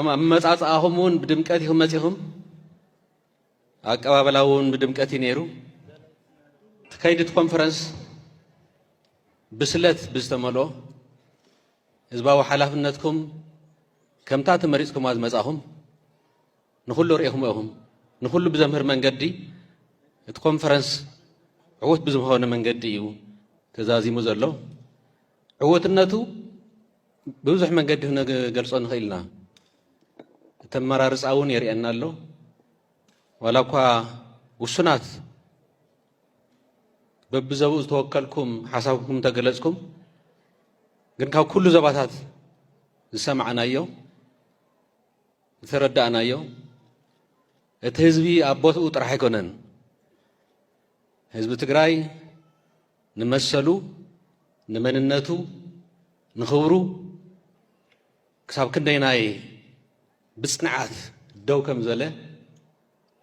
መጻጻአሁም ብድምቀት ይሁን መጽሁም አቀባበላውን ብድምቀት ይነሩ ተካይድት ኮንፈረንስ ብስለት ብስተመሎ ህዝባዊ ሐላፍነትኩም ከምታ ተመሪጽኩም አዝመጻሁም ንኹሉ ርኢኹም ንኹሉ ብዘምህር መንገዲ እቲ ኮንፈረንስ ዕውት ብዝሆነ መንገዲ እዩ ተዛዚሙ ዘሎ ዕውትነቱ ብዙሕ መንገዲ ገልጾ ንኽእልና ተመራርጻውን የርአና ኣሎ ወላ እኳ ውሱናት በብዘብኡ ዝተወከልኩም ሓሳብኩም ተገለጽኩም ግን ካብ ኩሉ ዘባታት ዝሰማዕናዮ ዝተረዳእናዮ እቲ ህዝቢ ኣብ ቦትኡ ጥራሕ ኣይኮነን ህዝቢ ትግራይ ንመሰሉ ንመንነቱ ንኽብሩ ክሳብ ክንደይናይ ብጽንዓት ደው ከም ዘለ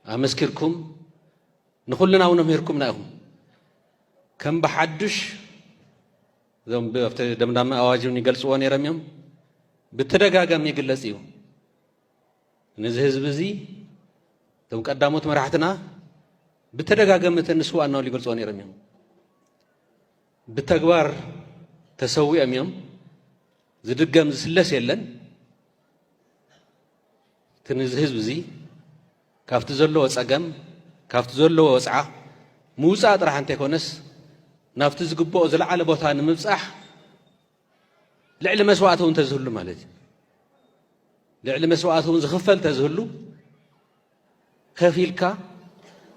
ኣመስኪርኩም ንኹልና እውን ኣምሂርኩምና ኢኹም ከም ብሓድሽ እዞም ኣብቲ ደምዳመ ኣዋጅን ይገልጽዎ ነይሮም እዮም ብተደጋጋሚ ይግለጽ እዩ ነዚ ህዝቢ እዚ እቶም ቀዳሞት መራሕትና ብተደጋጋሚ ተንስዋእና ይገልጽዎ ነይሮም እዮም ብተግባር ተሰዊኦም እዮም ዝድገም ዝስለስ የለን ትንዚ ህዝብ እዚ ካብቲ ዘለዎ ጸገም ካብቲ ዘለዎ ወጽዓ ምውጻእ ጥራሕ እንተይኮነስ ናብቲ ዝግብኦ ዝለዓለ ቦታ ንምብጻሕ ልዕሊ መስዋዕት እውን ተዝህሉ ማለት እዩ ልዕሊ መስዋዕት እውን ዝኽፈል ተዝህሉ ከፊልካ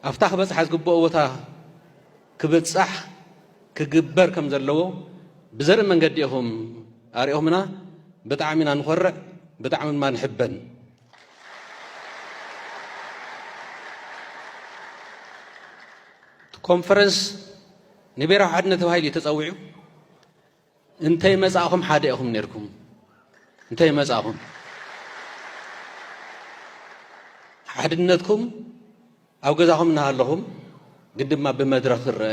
ኣብታ ክበጽሓ ዝግብኦ ቦታ ክብጻሕ ክግበር ከም ዘለዎ ብዘርኢ መንገዲ ኢኹም ኣርኢኹምና ብጣዕሚ ኢና ንኾርዕ ብጣዕሚ ድማ ንሕበን ኮንፈረንስ ንብሔራዊ ሓድነት ተባሂሉ ተጸዊዑ እንታይ መጻእኹም ሓደ ኢኹም ነርኩም እንታይ መጻእኹም ሓድነትኩም ኣብ ገዛኹም እናሃለኹም ግን ድማ ብመድረኽ ክርአ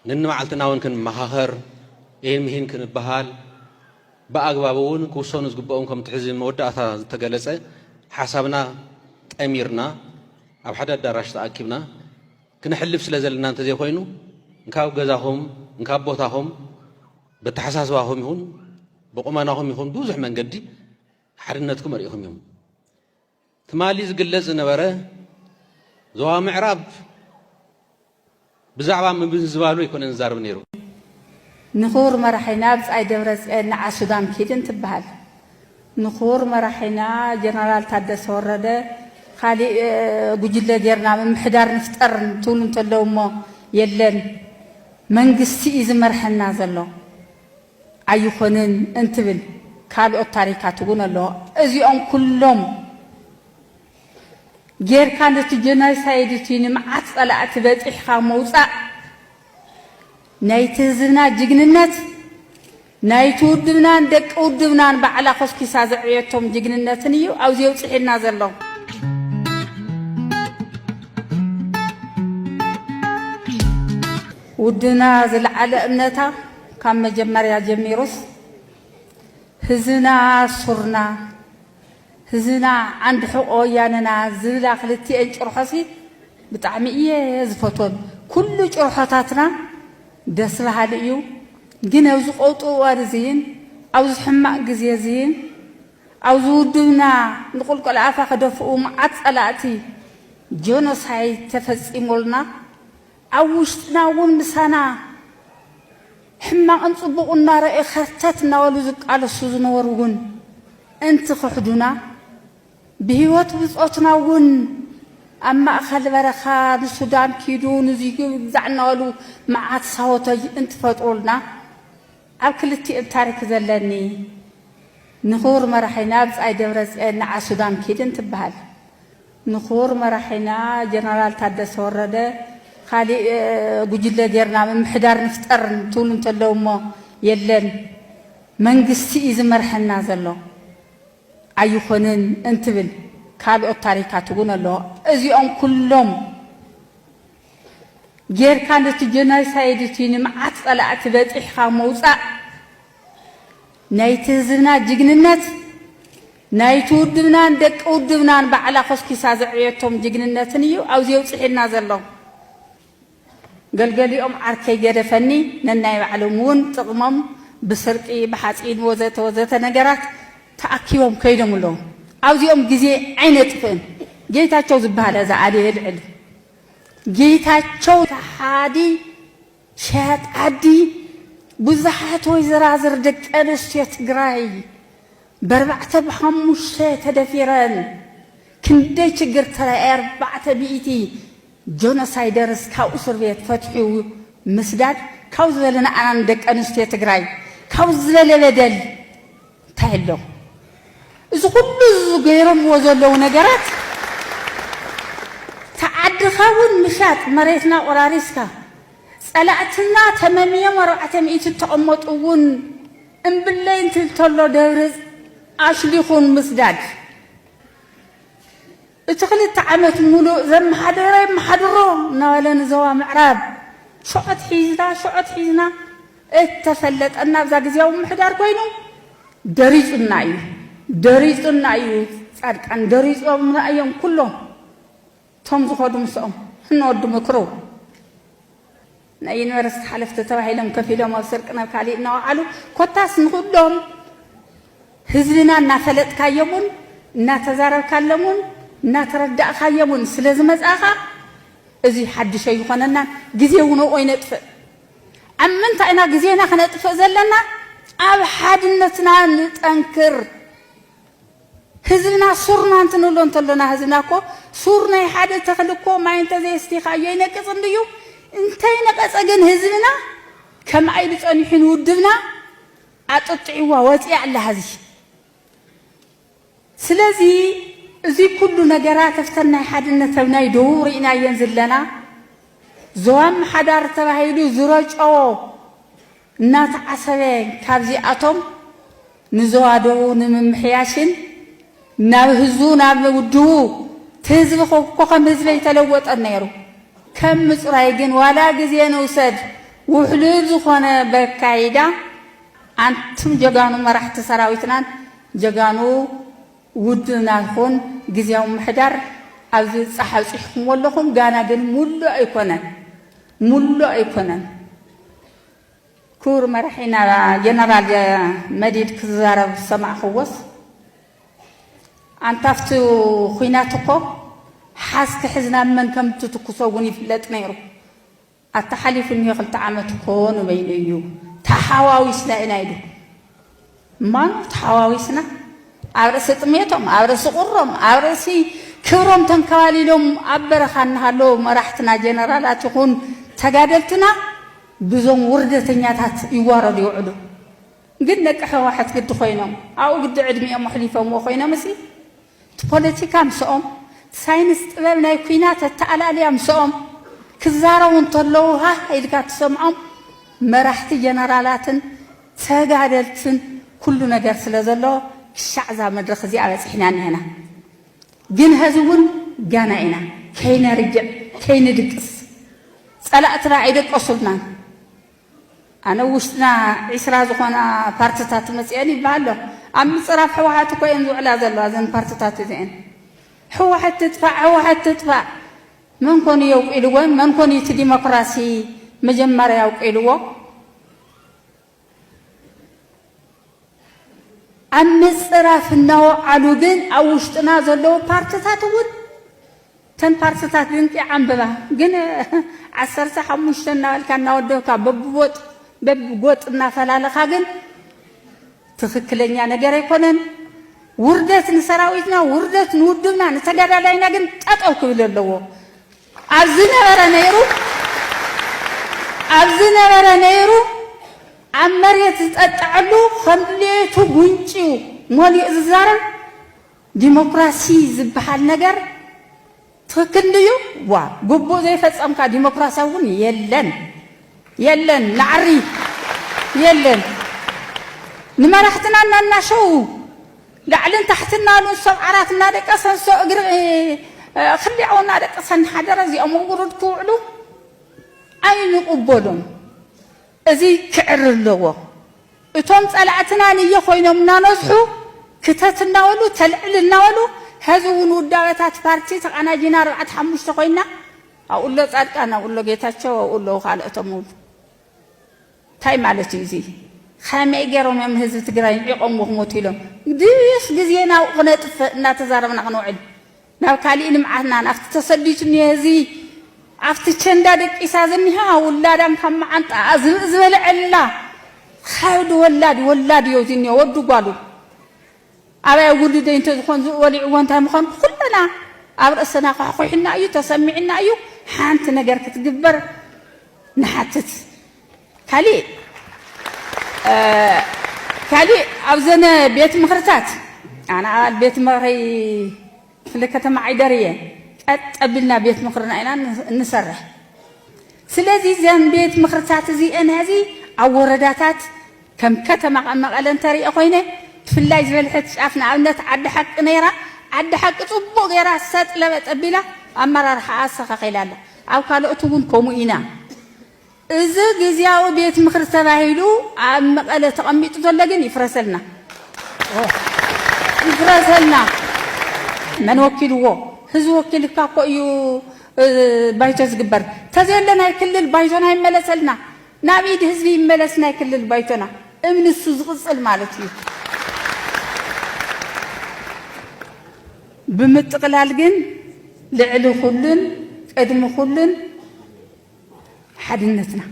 ንንመዓልትና እውን ክንመኻኸር ይህን ክንበሃል ብኣግባብ እውን ክውሰኑ ዝግብኦም ከም ትሕዚ መወዳእታ ዝተገለጸ ሓሳብና ጠሚርና ኣብ ሓደ ኣዳራሽ ተኣኪብና ክንሕልፍ ስለ ዘለና እንተዘይኮይኑ እንካብ ገዛኹም እንካብ ቦታኹም ብተሓሳስባኹም ይኹን ብቁመናኹም ይኹን ብዙሕ መንገዲ ሓድነትኩም ርኢኹም እዮም ትማሊ ዝግለጽ ዝነበረ ዞባ ምዕራብ ብዛዕባ ምብዝባሉ ይኮነን ዝዛርብ ነይሩ ንኽቡር መራሒና ብጻይ ደብረጽዮን ንዓ ሱዳን ኪድን ትበሃል ንኽቡር መራሒና ጀነራል ታደሰ ወረደ ካሊእ ጉጅለ ጌርና ምምሕዳር ንፍጠር ትብሉ እንተለዉ እሞ የለን መንግስቲ እዩ ዝመርሐና ዘሎ ኣይኮንን እንትብል ካልኦት ታሪካት እውን ኣለዎ እዚኦም ኩሎም ጌርካ ነቲ ጀኖሳይድ እቲ ንመዓት ጸላእቲ በፂሕካ መውፃእ ናይቲ ህዝብና ጅግንነት ናይቲ ውድብናን ደቂ ውድብናን ባዕላ ኮስኪሳ ዘዕብየቶም ጅግንነትን እዩ ኣብዚ የውፅሒልና ዘሎ ውድና ዝለዓለ እምነታ ካብ መጀመርያ ጀሚሩስ ህዝብና ሱርና ህዝብና ዓንዲ ሕቆ ወያነና ዝብላ ክልቲአን ጭርሖሲ ብጣዕሚ እየ ዝፈትወን ኩሉ ጭርሖታትና ደስ በሃሊ እዩ ግን ኣብዚ ቆውጡ እዋን እዚን ኣብዚ ሕማቅ ግዜ እዚን ኣብዚ ውድብና ንቁልቁል ኣፋ ከደፍኡ መዓት ጸላእቲ ጀኖሳይድ ተፈጺሙልና ኣብ ውሽጥና እውን ምሳና ሕማቕን ጽቡቕን እናረአዩ ኸርተት እናበሉ ዝቃለሱ ዝነበሩ እውን እንቲ ክሕዱና ብህይወት ብጾትና እውን ኣብ ማእኸል በረኻ ንሱዳን ኪዱ ንዙይ ግዛዕ እናበሉ መዓት ሳወተይ እንትፈጥሩልና ኣብ ክልቲአን ታሪክ ዘለኒ ንኽቡር መራሒና ብጻይ ደብረጽዮን ንዓ ሱዳን ኪድን ትበሃል ንኽቡር መራሒና ጀነራል ታደሰ ወረደ ካሊእ ጉጅለ ጌርና ምምሕዳር ንፍጠር ትብሉ እንተለዉ እሞ የለን መንግስቲ እዩ ዝመርሐና ዘሎ ኣይኮንን እንትብል ካልኦት ታሪካት እውን ኣለዎ እዚኦም ኩሎም ጌርካ ነቲ ጀኖሳይድ እቲ ንመዓት ጸላእቲ በፂሕካ መውፃእ ናይቲ ህዝብና ጅግንነት ናይቱ ውድብናን ደቂ ውድብናን ባዕላ ኮስኪሳ ዘዕየቶም ጅግንነትን እዩ ኣብዚው ጽሒልና ዘሎ ገልገሊኦም ዓርከይ ገደፈኒ ነናይ ባዕሎም እውን ጥቕሞም ብስርቂ ብሓጺን ወዘተ ወዘተ ነገራት ተኣኪቦም ከይዶም ኣለዉ ኣብዚኦም ግዜ ዓይነጥፍን ጌታቸው ዝበሃለ ዝዓዲ ይልዕል ጌታቸው ተሓዲ ሸያጣዲ ብዙሓት ወይዘራዝር ደቂ ኣንስትዮ ትግራይ በርባዕተ ብሓሙሽተ ተደፊረን ክንደይ ችግር ተራእየ 400 ጆኖሳይደርስ ካብ እስር ቤት ፈትሒው ምስዳድ ካብ ዝበለና ኣናን ደቂ ኣንስትዮ ትግራይ ካብ ዝበለ በደል እንታይ ኣሎ እዚ ኩሉ ገይሮምዎ ዘለዉ ነገራት ተዓድኻ እውን ምሻጥ መሬትና ቆራሪስካ ጸላእትና ተመሚዮም 400 ተቐመጡ እውን እምብለይ እንትልተሎ ደብርዝ ኣሽሊኹን ምስዳድ እቲ 2 ዓመት ሙሉእ ዘመሓደረ መሓድሮ ናበለን ዞባ ምዕራብ ሸዖት ሒዝና እተፈለጠና ብዛ ግዜያዊ ምሕዳር ኮይኑ ደሪጹና እዩ ጻድቃን ደሪጾምና እዮም ኩሎም ቶም ዝኸዱ ምስኦም ንወዱ ምክሩ ናይ ዩኒቨርሲቲ ሓለፍቲ ተባሂሎም ከፊሎም ኣብ ስርቂ ናብ ካሊእ እናወዓሉ ኮታስ ንኹሎም ህዝብና እናፈለጥካዮምን እናተዛረብካሎምን እናተረዳእካዮምን ስለ ዝመጻኻ እዚ ሓድሽ ኣይኮነናን ግዜ እውን ወይነጥፍእ ኣብ ምንታይ ኢና ግዜና ክነጥፍእ ዘለና ኣብ ሓድነትና ንጠንክር ህዝብና ሱርና እንትንብሎ እንተለና ህዝብና እኮ ሱር ናይ ሓደ ተኽሊ እኮ ማይ እንተዘይስቲኻዮ ይነቅፅ እንድዩ እንታይ ነቐፀ ግን ህዝብና ከም ኣይዱ ጸኒሑ ውድብና ኣጥጥዕዋ ወፂያ ኣላ ህዚ ስለዚ እዚ ኩሉ ነገራት ኣፍተን ናይ ሓድነት ኣብ ናይ ደቡብ ርኢናየን ዘለና ዞባም ሓዳር ተባሂሉ ዝረጨዎ እናተዓሰበ ካብዚኣቶም ንዞባ ደቡብ ንምምሕያሽን ናብ ህዝቡ ናብ ውድቡ ትህዝቢ ከም ህዝቢ የተለወጠን ነይሩ ከም ምጽራይ ግን ዋላ ግዜ ንውሰድ ውሕሉል ዝኾነ በካይዳ አንቱም ጀጋኑ መራሕቲ ሰራዊትናን ጀጋኑ ውድና ይኹን ግዜያዊ ምሕዳር ኣብዚ ጻሓብ ጽሕኩም ወለኹም ጋና ግን ሙሉ ኣይኮነን ክቡር መራሒና ጀነራል መዲድ ክዛረብ ሰማዕኽዎስ አንታፍቱ ኩናት እኮ ሓስኪ ሕዝና መን ከም ትትኩሶ እውን ይፍለጥ ነይሩ ኣተሓሊፉኒ 2 ዓመት እኮ ንበይኑ እዩ ተሓዋዊስና ኢና ኢሉ ማን ተሓዋዊስና ኣብ ርእሲ ጥሜቶም ኣብ ርእሲ ቁሮም ኣብ ርእሲ ክብሮም ተንከባሊሎም ኣብ በረኻ እናሃለዉ መራሕትና ጀነራላት ይኹን ተጋደልትና ብዞም ውርደተኛታት ይዋረዱ ይውዕሉ ግን ደቂ ሕወሓት ግዲ ኮይኖም ኣብኡ ግዲ ዕድሚኦም ኣሕሊፎምዎ ኮይኖም እሲ ፖለቲካ ምስኦም ሳይንስ ጥበብ ናይ ኩናት ተኣላልያ ምስኦም ክዛረቡ እንተለዉ ኢልካ ትሰምዖም መራሕቲ ጀነራላትን ተጋደልትን ኩሉ ነገር ስለ ዘሎ ክሻዕ ዛ መድረኽ እዚኣ በፂሕና ንሄና ግን ህዚ እውን ጋና ኢና ከይነርጅዕ ከይንድቅስ ጸላእትና ኣይደቀሱልናን ኣነ ውሽጥና 20 ዝኾና ፓርቲታት መፅአን ይበሃሎ ኣብ ምፅራፍ ሕወሓት እኮ እየን ዝውዕላ ዘለዋ እዘን ፓርቲታት እዚአን ሕወሓት ትጥፋዕ መን ኮኑ የውቂልዎ መን ኮኑ እቲ ዲሞክራሲ መጀመርያ ያውቂልዎ ኣብ ምፅራፍ እናወዓሉ ግን ኣብ ውሽጥና ዘለዉ ፓርቲታት እውን ተን ፓርቲታት ድንቂ ዓንብባ ግን 15 እናበልካ እናወደብካ በብጎጥ እናፈላለኻ ግን ትክክለኛ ነገር ኣይኮነን ውርደት ንሰራዊትና ውርደት ንውድብና ንተጋዳላይና ግን ጠጠው ክብል ኣለዎ ኣብዚ ነበረ ነይሩ ኣብ መሬት ዝጠጣዕሉ ከምሌቱ ጉንጪው ሞሊእ ዝዛረብ ዲሞክራሲ ዝበሃል ነገር ትክክል ድዩ ዋ ጉቡእ ዘይፈጸምካ ዲሞክራሲ እውን የለን ናዕሪ የለን ንመራሕትና እናናሸው ላዕልን ታሕትና ንሶም ዓራት እናደቀሰን ሰው እግሪ ክሊዓው እናደቀሰን ሓደረ እዚኦም ውሩድ ክውዕሉ ኣይንቕበሎም እዚ ክዕር ኣለዎ እቶም ጸላእትና ንየ ኮይኖም እናነዝሑ كتاتنا ولو تلعلنا ولو هذون وداوتات بارتي تقناجينا 4-5 خوينا اقول له صادقانا اقول له ጌታቸው اقول له خالقتهم ታይ ማለት እዚ خامي ገሮም የም ህዝብ ትግራይ ይቆምው ሞቲሎም ድስ ግዜና ቅነጥፍ እናተዛረብና ቅንውዕል ናብ ካሊእ ልምዓትና ናፍቲ ተሰዲቱኒ እዚ afti chenda de kisazniha wuladan kam anta azbel alla khawd wallad yozini wadu galu aba wulide inte khon wali wanta mkhon kullana abrasna khohina ayu tasmi'na ayu hant ነገር ክትግበር نحتت كالي أبزنا بيت مخرجات أنا البيت مخري في الكتم عيدرية قبلنا بيت مخرنا أنا نسرح سلازي زين بيت مخرجات زي أنا هذه أو ورداتات كم كتم مقالن تري أخوينا في الله جبل حت شافنا عندنا عد حق نيرة عد حق طبق غير سات لما تقبله أما راح أسخ خلاله أو قالوا أتوبون كومينا إذا جزياو بيت مخرج تباهيلو عم قال تقميت تلاقين يفرسلنا من وكيلو هز وكيل كاكو يو بايتز جبر تزيلنا كل البايتنا يملسلنا نبيد هزبي يملسنا كل البايتنا من السوزغص المالتي بمتقلال جن لعلو خلن قدم خلن حدنتنا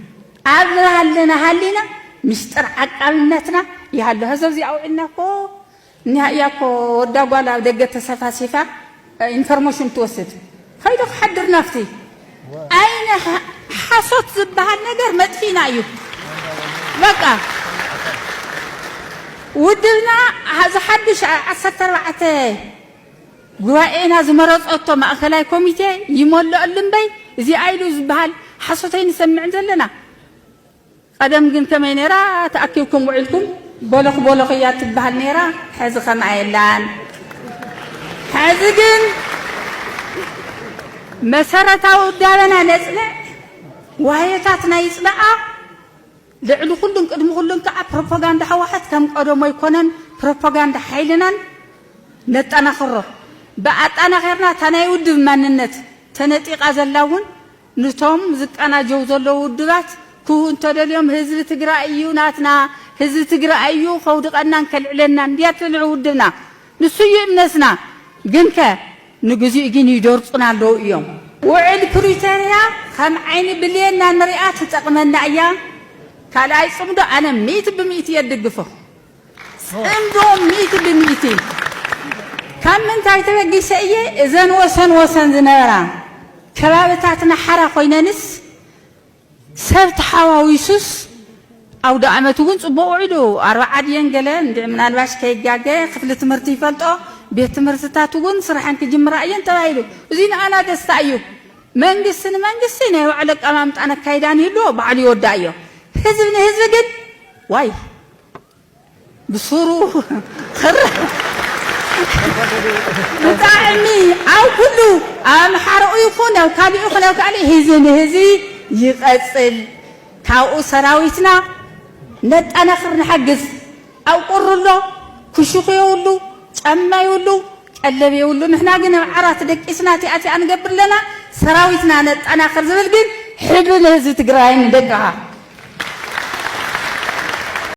عبرنا هالينا مستر عقلنتنا يهلو هزوزي او انكو نهاياكو وداغالا دغت سفاسيفا انفورميشن توسد خيدك حضر نفتي اين حصت زبها النجر مدفينا ايو بقى ودلنا هذا حدش 14 غواينا زمرصتو ماخلاي كوميتي يمولو اللمبي زي ايلو زبال حصتين نسمع لنا قدم جن كما نرى تاكلكم وعلكم بولق يا تبهل نيرا حزقه معيلان حزقن مسرتاو دابنا نصلع وهيتاتنا يصلع لعلو كلن قدم كلن كا بروباغندا حواحت كم قدمو يكونن بروباغندا حيلنان نتناخرو باطناخرنا تنايود مننت تنطيقا زلاون نتوم زقنا جو زلو ودبات كون تدليوم حزب تግራይ ناتنا حزب تግራይ خودقنا كلعلنا انديات العودنا نسيو امنسنا جنك نغزي اجين يدورصنا لو يوم وعد بريتانيا خم عين بلينا نريات تقمنا ايا كالاي صمدو انا 100% يدغفو صمدو 100% كم من تايتبغي سيه اذن وسن زنبرا كبابتاتنا حرا خويننس سبت حواويسس او دعمتون صبو عيدو 4 ينجلن منالباش كيغاغي خفل تمرت يفلطو بيت تمرتاتون سرحان كجمرا اين تبايلو زين انا دستايو منجسن وعلق امامط انا كايدان يلو بعلي ودايو حزب قد واي بصورو خر بتاعمي او كله ام حرقو يكون او كابيو خلاو كالي هزي يقصل كاو سراويتنا نطنا خر نحجز او قرلو كشخ يولو ጫማ ይውሉ ቀለብ ይውሉ ንሕና ግን ዓራት ደቂስና ቲአቲ አንገብር ለና ሰራዊትና ነጣና خر ዝብል ግን ሕብል ህዝብ ትግራይ እንደጋ